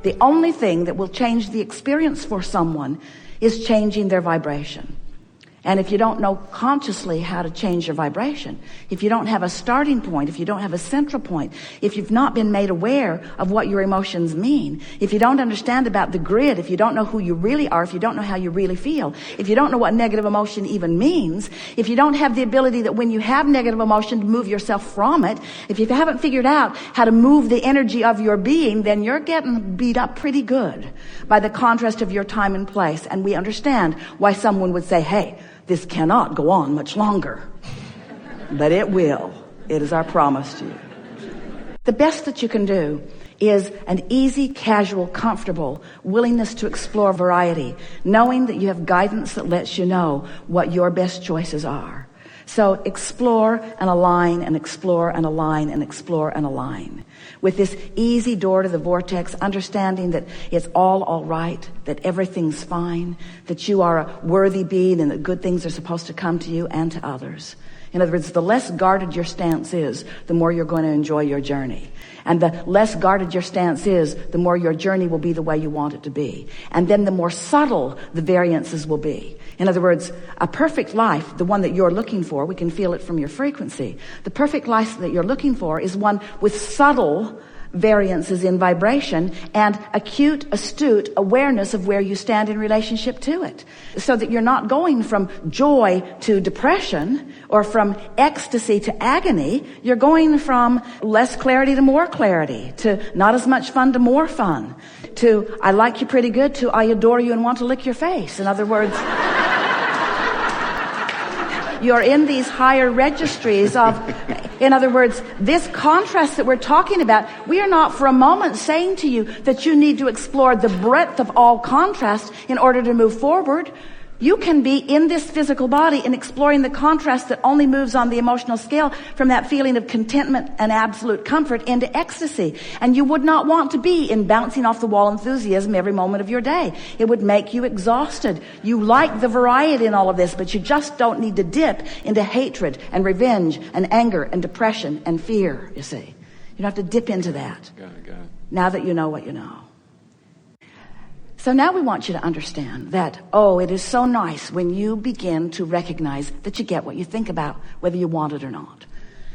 The only thing that will change the experience for someone is changing their vibration. And if you don't know consciously how to change your vibration, if you don't have a starting point, if you don't have a central point, if you've not been made aware of what your emotions mean, if you don't understand about the grid, if you don't know who you really are, if you don't know how you really feel, if you don't know what negative emotion even means, if you don't have the ability that when you have negative emotion to move yourself from it, if you haven't figured out how to move the energy of your being, then you're getting beat up pretty good by the contrast of your time and place. And we understand why someone would say, hey, this cannot go on much longer. But it will. It is our promise to you. The best that you can do is an easy, casual, comfortable willingness to explore variety, knowing that you have guidance that lets you know what your best choices are. So explore and align and explore and align and explore and align. With this easy door to the vortex, understanding that it's all right, that everything's fine, that you are a worthy being and that good things are supposed to come to you and to others. In other words, the less guarded your stance is, the more you're going to enjoy your journey. And the less guarded your stance is, the more your journey will be the way you want it to be. And then the more subtle the variances will be. In other words, a perfect life, the one that you're looking for, we can feel it from your frequency. The perfect life that you're looking for is one with subtle variances in vibration and acute, astute awareness of where you stand in relationship to it. So that you're not going from joy to depression or from ecstasy to agony. You're going from less clarity to more clarity, to not as much fun to more fun, to I like you pretty good, to I adore you and want to lick your face. In other words, you're in these higher registries of, in other words, this contrast that we're talking about, we are not for a moment saying to you that you need to explore the breadth of all contrast in order to move forward. You can be in this physical body and exploring the contrast that only moves on the emotional scale from that feeling of contentment and absolute comfort into ecstasy. And you would not want to be in bouncing off the wall enthusiasm every moment of your day. It would make you exhausted. You like the variety in all of this, but you just don't need to dip into hatred and revenge and anger and depression and fear, you see. You don't have to dip into that. Got it. Now that you know what you know. So now we want you to understand that, it is so nice when you begin to recognize that you get what you think about, whether you want it or not.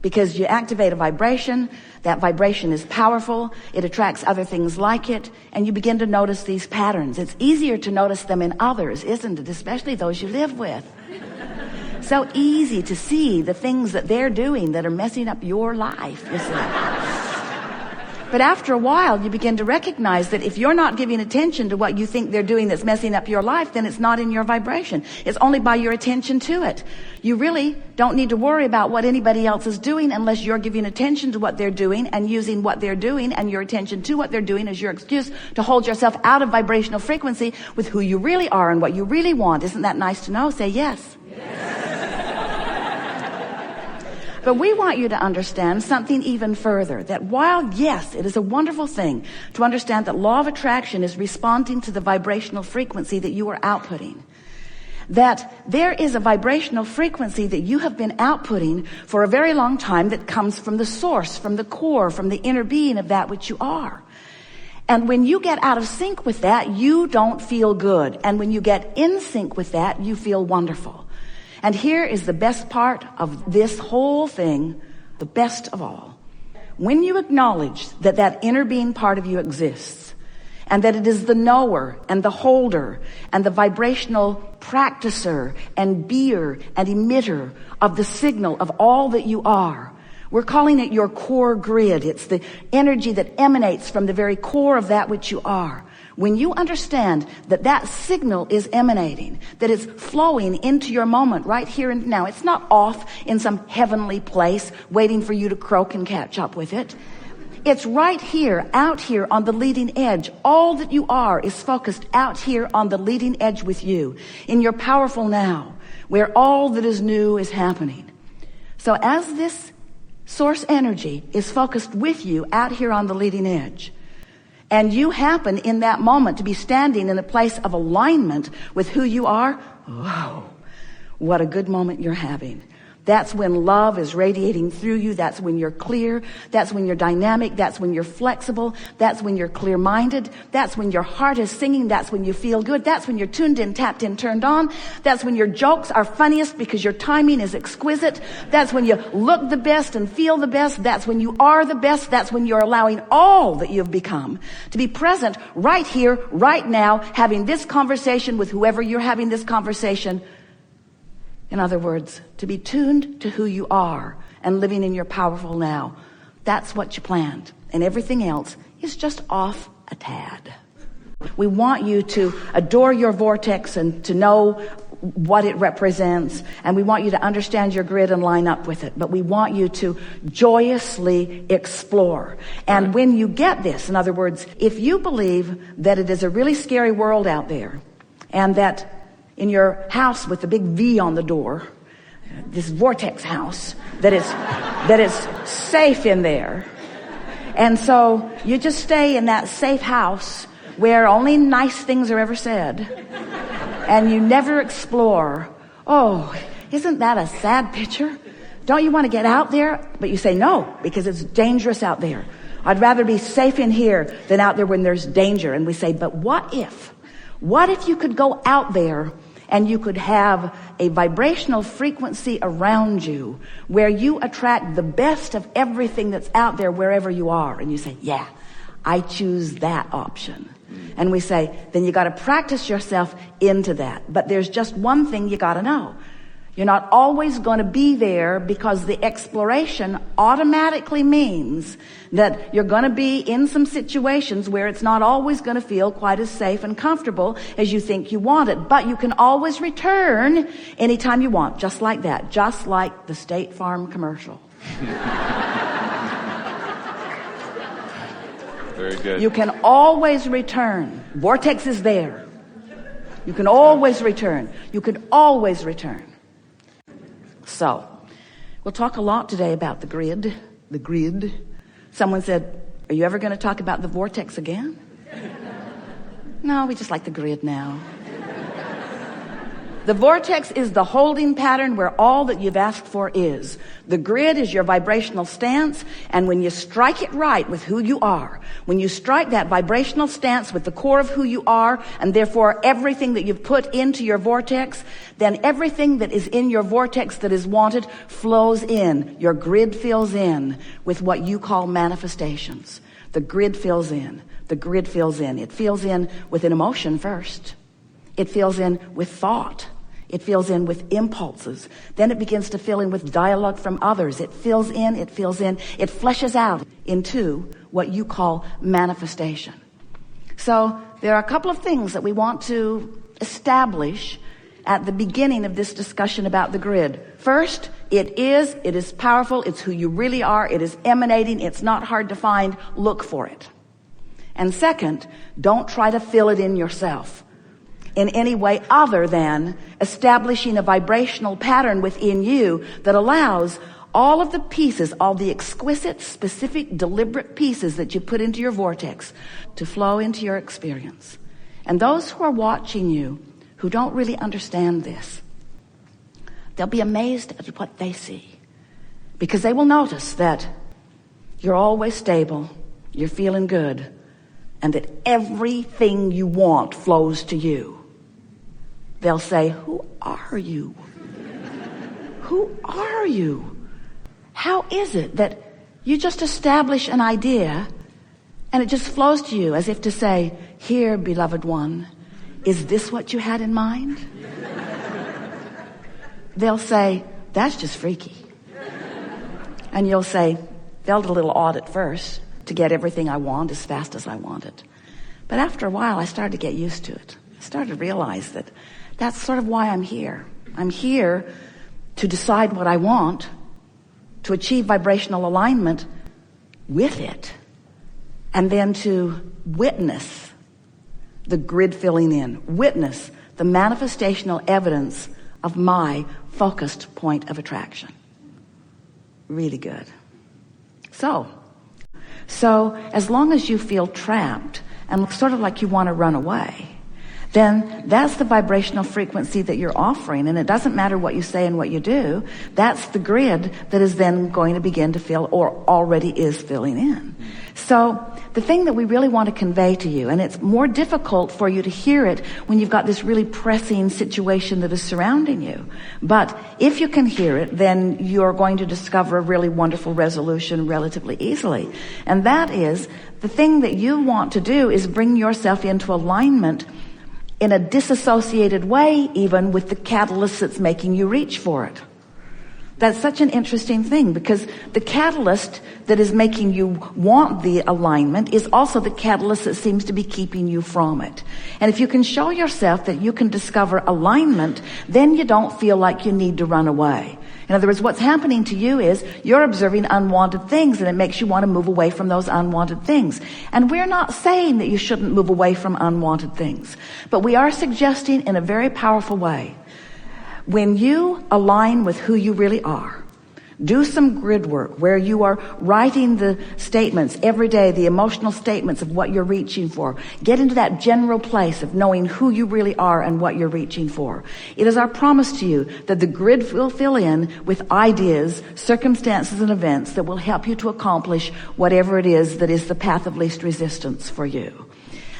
Because you activate a vibration, that vibration is powerful, it attracts other things like it, and you begin to notice these patterns. It's easier to notice them in others, isn't it? Especially those you live with. So easy to see the things that they're doing that are messing up your life, you see. But after a while, you begin to recognize that if you're not giving attention to what you think they're doing that's messing up your life, then it's not in your vibration. It's only by your attention to it. You really don't need to worry about what anybody else is doing unless you're giving attention to what they're doing and using what they're doing and your attention to what they're doing as your excuse to hold yourself out of vibrational frequency with who you really are and what you really want. Isn't that nice to know? Say yes. But we want you to understand something even further, that while, yes, it is a wonderful thing to understand that law of attraction is responding to the vibrational frequency that you are outputting, that there is a vibrational frequency that you have been outputting for a very long time that comes from the source, from the core, from the inner being of that which you are. And when you get out of sync with that, you don't feel good. And when you get in sync with that, you feel wonderful. And here is the best part of this whole thing, the best of all. When you acknowledge that that inner being part of you exists, and that it is the knower and the holder and the vibrational practicer and beer and emitter of the signal of all that you are, we're calling it your core grid. It's the energy that emanates from the very core of that which you are. When you understand that that signal is emanating, that it's flowing into your moment right here and now, it's not off in some heavenly place waiting for you to croak and catch up with it. It's right here, out here on the leading edge. All that you are is focused out here on the leading edge with you, in your powerful now, where all that is new is happening. So as this source energy is focused with you out here on the leading edge, and you happen in that moment to be standing in a place of alignment with who you are, whoa, what a good moment you're having. That's when love is radiating through you. That's when you're clear. That's when you're dynamic. That's when you're flexible. That's when you're clear-minded. That's when your heart is singing. That's when you feel good. That's when you're tuned in, tapped in, turned on. That's when your jokes are funniest because your timing is exquisite. That's when you look the best and feel the best. That's when you are the best. That's when you're allowing all that you've become to be present right here, right now, having this conversation with whoever you're having this conversation. In other words, to be tuned to who you are and living in your powerful now. That's what you planned. And everything else is just off a tad. We want you to adore your vortex and to know what it represents. And we want you to understand your grid and line up with it. But we want you to joyously explore. And when you get this, in other words, if you believe that it is a really scary world out there and that in your house with the big V on the door, this vortex house, that it's safe in there. And so you just stay in that safe house where only nice things are ever said. And you never explore. Oh, isn't that a sad picture? Don't you want to get out there? But you say no, because it's dangerous out there. I'd rather be safe in here than out there when there's danger. And we say, but what if you could go out there and you could have a vibrational frequency around you where you attract the best of everything that's out there wherever you are? And you say, yeah, I choose that option. And we say, then you got to practice yourself into that. But there's just one thing you got to know. You're not always going to be there, because the exploration automatically means that you're going to be in some situations where it's not always going to feel quite as safe and comfortable as you think you want it. But you can always return anytime you want, just like that, just like the State Farm commercial. Very good. You can always return. Vortex is there. You can always return. You can always return. So, we'll talk a lot today about the grid. The grid. Someone said, are you ever going to talk about the vortex again? No, we just like the grid now. The vortex is the holding pattern where all that you've asked for is. The grid is your vibrational stance, and when you strike it right with who you are, when you strike that vibrational stance with the core of who you are, and therefore everything that you've put into your vortex, then everything that is in your vortex that is wanted flows in. Your grid fills in with what you call manifestations. The grid fills in. The grid fills in. It fills in with an emotion first. It fills in with thought. It fills in with impulses. Then it begins to fill in with dialogue from others. It fills in, it fleshes out into what you call manifestation. So there are a couple of things that we want to establish at the beginning of this discussion about the grid. First, it is powerful. It's who you really are. It is emanating. It's not hard to find. Look for it. And second, don't try to fill it in yourself in any way other than establishing a vibrational pattern within you that allows all of the pieces, all the exquisite, specific, deliberate pieces that you put into your vortex to flow into your experience. And those who are watching you who don't really understand this, they'll be amazed at what they see, because they will notice that you're always stable, you're feeling good, and that everything you want flows to you. They'll say, who are you? Who are you? How is it that you just establish an idea and it just flows to you as if to say, here, beloved one, is this what you had in mind? They'll say, that's just freaky. And you'll say, felt a little odd at first to get everything I want as fast as I want it. But after a while, I started to get used to it. I started to realize that that's sort of why I'm here. I'm here to decide what I want, to achieve vibrational alignment with it, and then to witness the grid filling in, witness the manifestational evidence of my focused point of attraction. Really good. So as long as you feel trapped and sort of like you want to run away, then that's the vibrational frequency that you're offering. And it doesn't matter what you say and what you do. That's the grid that is then going to begin to fill, or already is filling in. So the thing that we really want to convey to you, and it's more difficult for you to hear it when you've got this really pressing situation that is surrounding you. But if you can hear it, then you're going to discover a really wonderful resolution relatively easily. And that is, the thing that you want to do is bring yourself into alignment in a disassociated way, even with the catalyst that's making you reach for it. That's such an interesting thing, because the catalyst that is making you want the alignment is also the catalyst that seems to be keeping you from it. And if you can show yourself that you can discover alignment, then you don't feel like you need to run away. In other words, what's happening to you is you're observing unwanted things, and it makes you want to move away from those unwanted things. And we're not saying that you shouldn't move away from unwanted things, but we are suggesting in a very powerful way, when you align with who you really are, do some grid work where you are writing the statements every day, the emotional statements of what you're reaching for. Get into that general place of knowing who you really are and what you're reaching for. It is our promise to you that the grid will fill in with ideas, circumstances, and events that will help you to accomplish whatever it is that is the path of least resistance for you.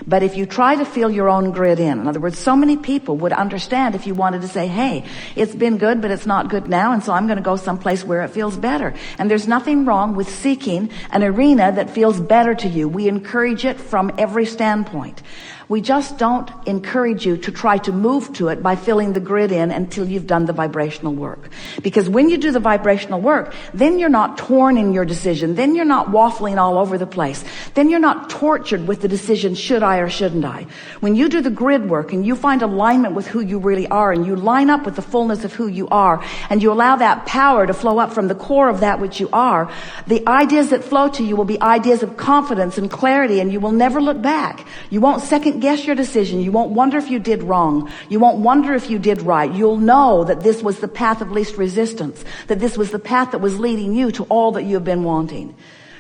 But if you try to fill your own grid in other words, so many people would understand if you wanted to say, hey, it's been good, but it's not good now, and so I'm going to go someplace where it feels better. And there's nothing wrong with seeking an arena that feels better to you. We encourage it from every standpoint. We just don't encourage you to try to move to it by filling the grid in until you've done the vibrational work. Because when you do the vibrational work, then you're not torn in your decision. Then you're not waffling all over the place. Then you're not tortured with the decision, should I or shouldn't I? When you do the grid work and you find alignment with who you really are, and you line up with the fullness of who you are, and you allow that power to flow up from the core of that which you are, the ideas that flow to you will be ideas of confidence and clarity, and you will never look back. You won't second guess your decision. You won't wonder if you did wrong. You won't wonder if you did right. You'll know that this was the path of least resistance, that this was the path that was leading you to all that you have been wanting.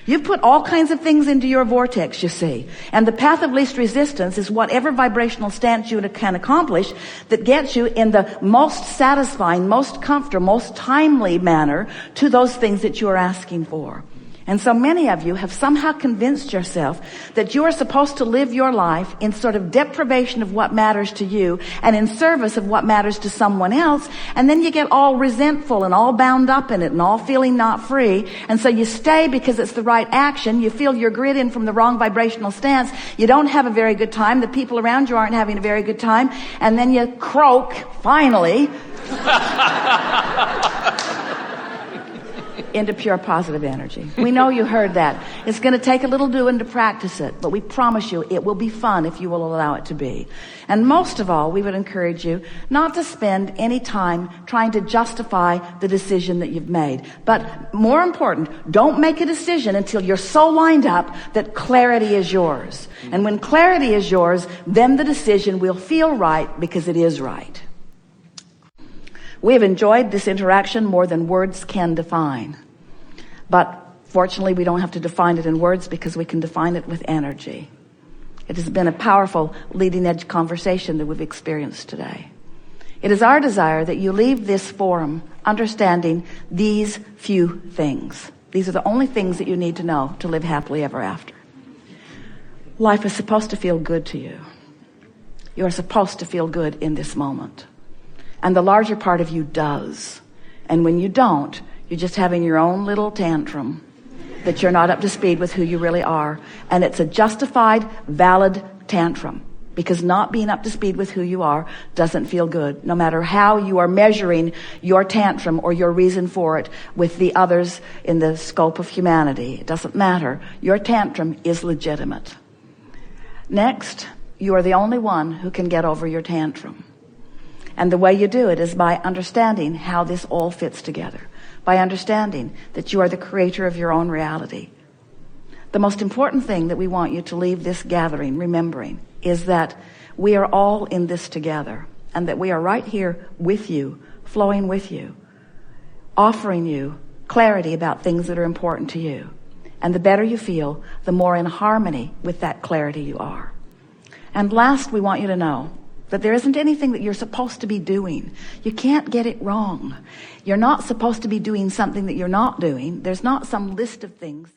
You've put all kinds of things into your vortex, you see. And the path of least resistance is whatever vibrational stance you can accomplish that gets you in the most satisfying, most comfortable, most timely manner to those things that you are asking for. And so many of you have somehow convinced yourself that you are supposed to live your life in sort of deprivation of what matters to you and in service of what matters to someone else. And then you get all resentful and all bound up in it and all feeling not free. And so you stay because it's the right action. You feel your grid in from the wrong vibrational stance. You don't have a very good time. The people around you aren't having a very good time. And then you croak, finally, into pure positive energy. We know you heard that. It's going to take a little doing to practice it, but we promise you it will be fun if you will allow it to be. And most of all, we would encourage you not to spend any time trying to justify the decision that you've made. But more important, don't make a decision until you're so lined up that clarity is yours. And when clarity is yours, then the decision will feel right because it is right. We have enjoyed this interaction more than words can define. But fortunately, we don't have to define it in words because we can define it with energy. It has been a powerful leading-edge conversation that we've experienced today. It is our desire that you leave this forum understanding these few things. These are the only things that you need to know to live happily ever after. Life is supposed to feel good to you. You are supposed to feel good in this moment. And the larger part of you does. And when you don't, you're just having your own little tantrum that you're not up to speed with who you really are. And it's a justified, valid tantrum. Because not being up to speed with who you are doesn't feel good. No matter how you are measuring your tantrum or your reason for it with the others in the scope of humanity. It doesn't matter. Your tantrum is legitimate. Next, you are the only one who can get over your tantrum. And the way you do it is by understanding how this all fits together. By understanding that you are the creator of your own reality. The most important thing that we want you to leave this gathering remembering is that we are all in this together. And that we are right here with you, flowing with you. Offering you clarity about things that are important to you. And the better you feel, the more in harmony with that clarity you are. And last, we want you to know But there isn't anything that you're supposed to be doing. You can't get it wrong. You're not supposed to be doing something that you're not doing. There's not some list of things.